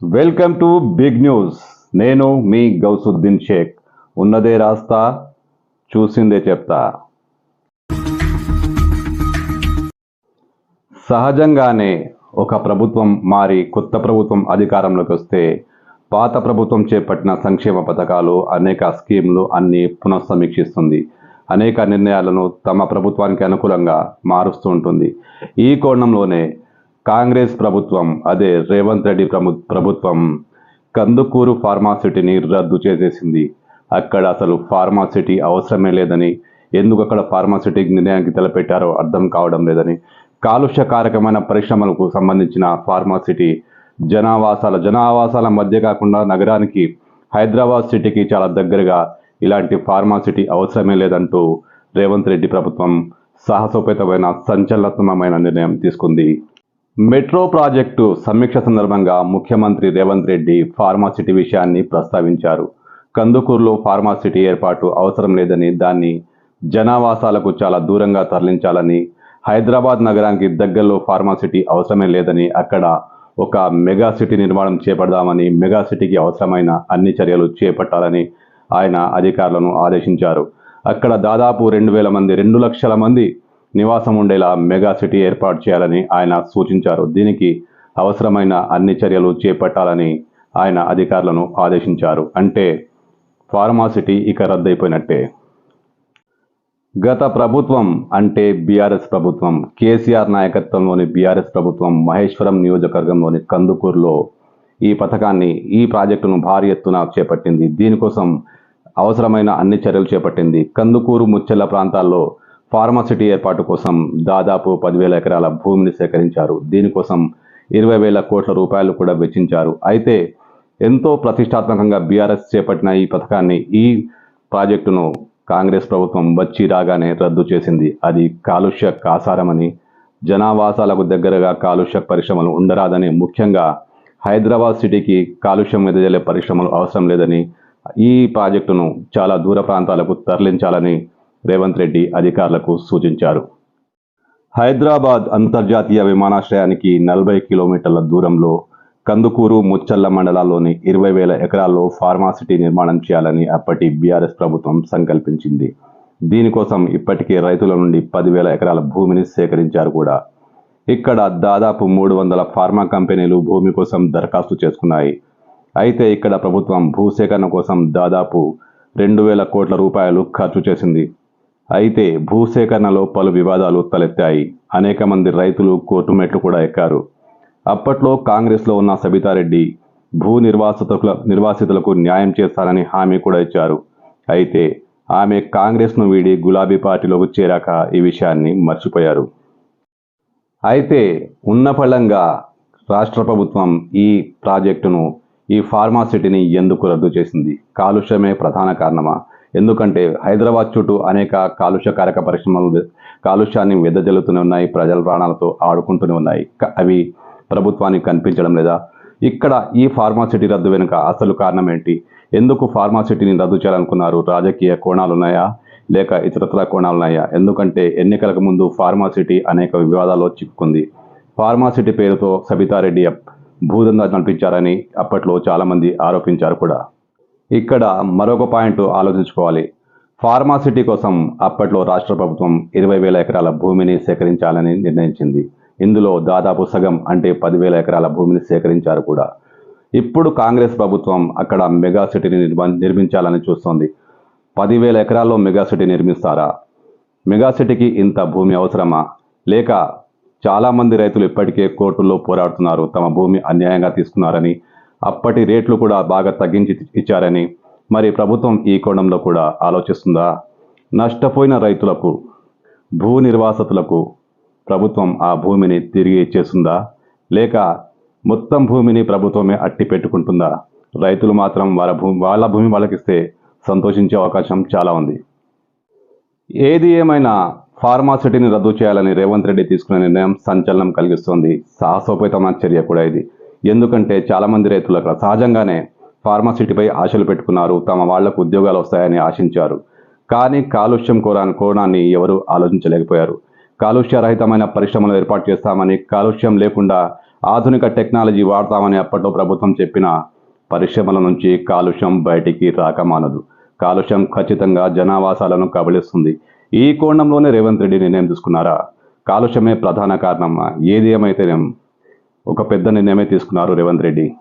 Welcome to big news. నేను మీ గౌసుద్దీన్ షేక్. ఉన్నదే రాస్తా, చూసిందే చెప్తా. సహజంగానే ఒక ప్రభుత్వం మారి కొత్త ప్రభుత్వం అధికారంలోకి వస్తే పాత ప్రభుత్వం చేపట్టిన సంక్షేమ పథకాలు, అనేక స్కీములు అన్నీ పునఃసమీక్షిస్తుంది. అనేక నిర్ణయాలను తమ ప్రభుత్వానికి అనుకూలంగా మారుస్తూ ఉంటుంది. ఈ కోణంలోనే కాంగ్రెస్ ప్రభుత్వం, అదే రేవంత్ రెడ్డి ప్రభుత్వం కందుకూరు ఫార్మాసిటీని రద్దు చేసేసింది. అక్కడ అసలు ఫార్మాసిటీ అవసరమే లేదని, ఎందుకు అక్కడ ఫార్మాసిటీకి నిర్ణయానికి తలపెట్టారో అర్థం కావడం లేదని, కాలుష్యకారకమైన పరిశ్రమలకు సంబంధించిన ఫార్మాసిటీ జనావాసాల మధ్య కాకుండా నగరానికి, హైదరాబాద్ సిటీకి చాలా దగ్గరగా ఇలాంటి ఫార్మాసిటీ అవసరమే లేదంటూ రేవంత్ రెడ్డి ప్రభుత్వం సాహసోపేతమైన సంచలనాత్మకమైన నిర్ణయం తీసుకుంది. మెట్రో ప్రాజెక్టు సమీక్ష సందర్భంగా ముఖ్యమంత్రి రేవంత్ రెడ్డి ఫార్మాసిటీ విషయాన్ని ప్రస్తావించారు. కందుకూరులో ఫార్మాసిటీ ఏర్పాటు అవసరం లేదని, దాన్ని జనావాసాలకు చాలా దూరంగా తరలించాలని, హైదరాబాద్ నగరానికి దగ్గరలో ఫార్మాసిటీ అవసరమే లేదని, అక్కడ ఒక మెగా సిటీ నిర్మాణం చేపడదామని, మెగా సిటీకి అవసరమైన అన్ని చర్యలు చేపట్టాలని ఆయన అధికారులను ఆదేశించారు. అక్కడ దాదాపు 2 లక్షల మంది నివాసం ఉండేలా మెగా సిటీ ఏర్పాటు చేయాలని ఆయన సూచించారు. దీనికి అవసరమైన అన్ని చర్యలు చేపట్టాలని ఆయన అధికారులను ఆదేశించారు. అంటే ఫార్మాసిటీ ఇక రద్దయిపోయినట్టే. గత ప్రభుత్వం అంటే బీఆర్ఎస్ ప్రభుత్వం, కేసీఆర్ నాయకత్వంలోని బీఆర్ఎస్ ప్రభుత్వం మహేశ్వరం నియోజకవర్గంలోని కందుకూరులో ఈ పథకాన్ని, ఈ ప్రాజెక్టును భారీ ఎత్తున చేపట్టింది. దీనికోసం అవసరమైన అన్ని చర్యలు చేపట్టింది. కందుకూరు, ముచ్చెల్ల ప్రాంతాల్లో ఫార్మాసిటీ ఏర్పాటు కోసం దాదాపు 10,000 ఎకరాల భూమిని సేకరించారు. దీనికోసం 20,000 కోట్ల రూపాయలు కూడా వెచ్చించారు. అయితే ఎంతో ప్రతిష్టాత్మకంగా బీఆర్ఎస్ చేపట్టిన ఈ పథకాన్ని, ఈ ప్రాజెక్టును కాంగ్రెస్ ప్రభుత్వం వచ్చి రాగానే రద్దు చేసింది. అది కాలుష్య కాసారమని, జనావాసాలకు దగ్గరగా కాలుష్య పరిశ్రమలు ఉండరాదని, ముఖ్యంగా హైదరాబాద్ సిటీకి కాలుష్యం వెదజల్లే పరిశ్రమలు అవసరం లేదని, ఈ ప్రాజెక్టును చాలా దూర ప్రాంతాలకు తరలించాలని రేవంత్ రెడ్డి అధికారులకు సూచించారు. హైదరాబాద్ అంతర్జాతీయ విమానాశ్రయానికి 40 కిలోమీటర్ల దూరంలో కందుకూరు, ముచ్చల్ల మండలాల్లోని 20,000 ఎకరాల్లో ఫార్మాసిటీ నిర్మాణం చేయాలని అప్పటి బీఆర్ఎస్ ప్రభుత్వం సంకల్పించింది. దీనికోసం ఇప్పటికే రైతుల నుండి 10,000 ఎకరాల భూమిని సేకరించారు కూడా. ఇక్కడ దాదాపు 300 ఫార్మా కంపెనీలు భూమి కోసం దరఖాస్తు చేసుకున్నాయి. అయితే ఇక్కడ ప్రభుత్వం భూసేకరణ కోసం దాదాపు 2,000 కోట్ల రూపాయలు ఖర్చు చేసింది. అయితే భూసేకరణలో పలు వివాదాలు తలెత్తాయి. అనేక మంది రైతులు కోర్టు మెట్లు కూడా ఎక్కారు. అప్పట్లో కాంగ్రెస్లో ఉన్న సబితారెడ్డి భూ నిర్వాసితులకు న్యాయం చేస్తారని హామీ కూడా ఇచ్చారు. అయితే ఆమె కాంగ్రెస్ను వీడి గులాబీ పార్టీలోకి చేరాక ఈ విషయాన్ని మర్చిపోయారు. అయితే ఉన్న ఫలంగా రాష్ట్ర ప్రభుత్వం ఈ ప్రాజెక్టును, ఈ ఫార్మాసిటీని ఎందుకు రద్దు చేసింది? కాలుష్యమే ప్రధాన కారణమా? ఎందుకంటే హైదరాబాద్ చుట్టూ అనేక కాలుష్యకారక పరిశ్రమలు కాలుష్యాన్ని వెదజల్లుతూనే ఉన్నాయి, ప్రజల ప్రాణాలతో ఆడుకుంటూనే ఉన్నాయి. అవి ప్రభుత్వానికి కనిపించడం లేదా? ఇక్కడ ఈ ఫార్మాసిటీ రద్దు వెనుక అసలు కారణం ఏంటి? ఎందుకు ఫార్మాసిటీని రద్దు చేయాలనుకున్నారు? రాజకీయ కోణాలు ఉన్నాయా, లేక ఇతరత్ర కోణాలు ఉన్నాయా? ఎందుకంటే ఎన్నికలకు ముందు ఫార్మాసిటీ అనేక వివాదాల్లో చిక్కుకుంది. ఫార్మాసిటీ పేరుతో సబితారెడ్డి భూదందా నడిపించారని అప్పట్లో చాలామంది ఆరోపించారు కూడా. ఇక్కడ మరొక పాయింట్ ఆలోచించుకోవాలి. ఫార్మాసిటీ కోసం అప్పట్లో రాష్ట్ర ప్రభుత్వం 20,000 ఎకరాల భూమిని సేకరించాలని నిర్ణయించింది. ఇందులో దాదాపు సగం అంటే 10,000 ఎకరాల భూమిని సేకరించారు కూడా. ఇప్పుడు కాంగ్రెస్ ప్రభుత్వం అక్కడ మెగా సిటీని నిర్మించాలని చూస్తోంది. 10,000 ఎకరాల్లో మెగా సిటీ నిర్మిస్తారా? మెగా సిటీకి ఇంత భూమి అవసరమా? లేక చాలామంది రైతులు ఇప్పటికే కోర్టుల్లో పోరాడుతున్నారు, తమ భూమి అన్యాయంగా తీసుకున్నారని, అప్పటి రేట్లు కూడా బాగా తగ్గించి ఇచ్చారని. మరి ప్రభుత్వం ఈ కోణంలో కూడా ఆలోచిస్తుందా? నష్టపోయిన రైతులకు, భూ నిర్వాసితులకు ప్రభుత్వం ఆ భూమిని తిరిగి ఇచ్చేస్తుందా? లేక మొత్తం భూమిని ప్రభుత్వమే అట్టి పెట్టుకుంటుందా? రైతులు మాత్రం వాళ్ళ భూమి వాళ్ళకిస్తే సంతోషించే అవకాశం చాలా ఉంది. ఏది ఏమైనా ఫార్మాసిటీని రద్దు చేయాలని రేవంత్ రెడ్డి తీసుకున్న నిర్ణయం సంచలనం కలిగిస్తోంది. సాహసోపేతమైన చర్య కూడా ఇది. ఎందుకంటే చాలామంది రైతులు అక్కడ సహజంగానే ఫార్మాసిటీపై ఆశలు పెట్టుకున్నారు, తమ వాళ్లకు ఉద్యోగాలు వస్తాయని ఆశించారు. కానీ కాలుష్యం కోణాన్ని ఎవరు ఆలోచించలేకపోయారు. కాలుష్యరహితమైన పరిశ్రమలు ఏర్పాటు చేస్తామని, కాలుష్యం లేకుండా ఆధునిక టెక్నాలజీ వాడతామని అప్పట్లో ప్రభుత్వం చెప్పిన పరిశ్రమల నుంచి కాలుష్యం బయటికి రాకమానదు. కాలుష్యం ఖచ్చితంగా జనావాసాలను కబళిస్తుంది. ఈ కోణంలోనే రేవంత్ రెడ్డి నిర్ణయం తీసుకున్నారా? కాలుష్యమే ప్రధాన కారణమా? ఏది ఏమైతేనేం ఒక పెద్ద నిర్ణయమే తీసుకున్నారు రేవంత్ రెడ్డి.